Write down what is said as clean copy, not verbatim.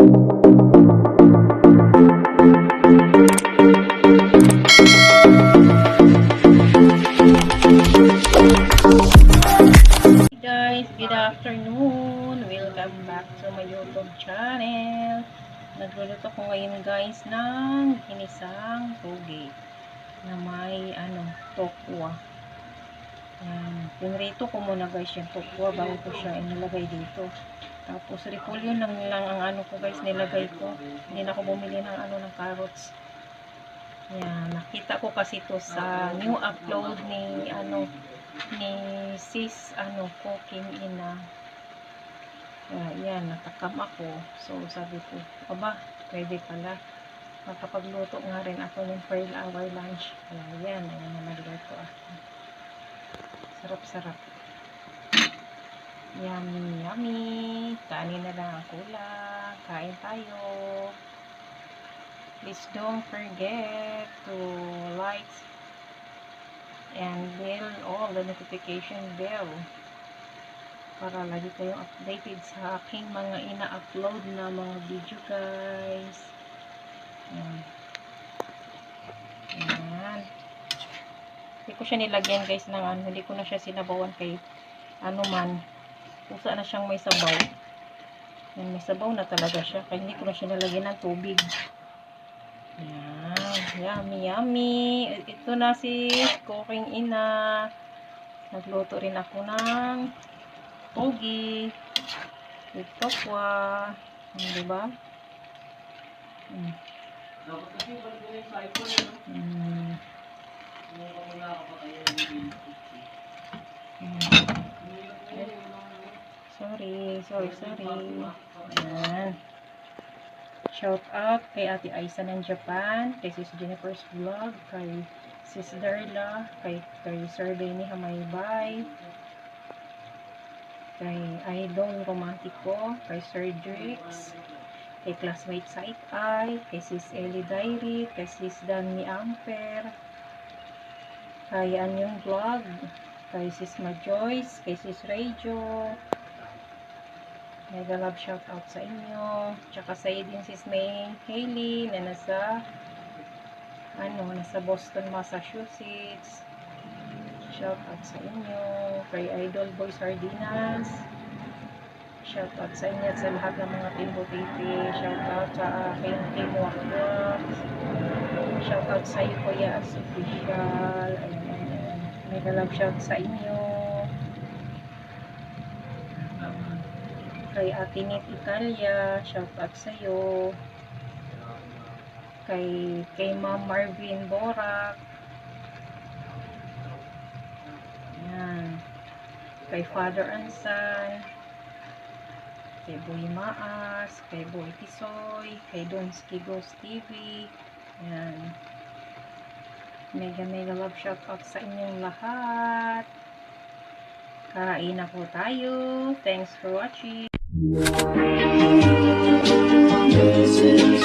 Guys, good afternoon. Welcome back to my YouTube channel. Nagluluto ko ngayon guys ng ginisang toge na may tokwa. Pinrito ko muna guys yung tokwa bago ko siya inilagay dito. Tapos repolyo lang ang ko guys nilagay ko. Hindi na ako bumili ng ng carrots. Yan, nakita ko kasi to sa new upload ni ni sis cooking ina. Yan, natakam ako. So sabi ko, aba, pwede pala makapagluto nga rin ako ng for our lunch. Ayan na nagluto ako. Sarap-sarap. Yummy, yummy. Kanin na lang ang kulang. Kain tayo. Please don't forget to like and bell all the notification bell para lagi kayong updated sa aking mga ina-upload na mga video guys. Ayan. Hindi ko siya nilagyan guys ng hindi ko na siya sinabawan kay man kusa na siyang may sabaw. Yan, may sabaw na talaga siya kaya hindi ko na siya nilagyan ng tubig. Ayan, yummy yummy. Ito na si cooking ina. Nagluto rin ako ng toge with tokwa. Diba? Sorry. Ayan. Shout out kay Ate Aisa ng Japan, kay Sis Jennifer's Vlog, kay Sis Darla, kay Sir Benny Hamaybay, kay Idol Romantico, kay Sir Drix, kay Classmate Site Eye, kay Sis Ellie Diary, kay Sis Danny Amper, kay Anyong Vlog, kay Sis Majoyce, kay Sis Rejo. Mega love shout out sa inyo. Tsaka sa din sis May Hailey na nasa Boston, Massachusetts. Shout out sa inyo. Kay Idol Boy Sardinas. Shout out sa inyo at sa lahat ng mga Team Butiti. Shout out sa aking Team Wakwa. Shout out sa iyo Kuya Asofficial. Ayan. Mega love shout sa inyo. Kay Ate Nit Italia, shout out sa iyo. Kay Ma'am Marvin Borak. Yan. Kay Father and Son. Kay Boy Maas, kay Boy Tisoy, kay Donski Ghost TV. Yan. Mega love shout out sa inyong lahat. Kain na po tayo. Thanks for watching. This is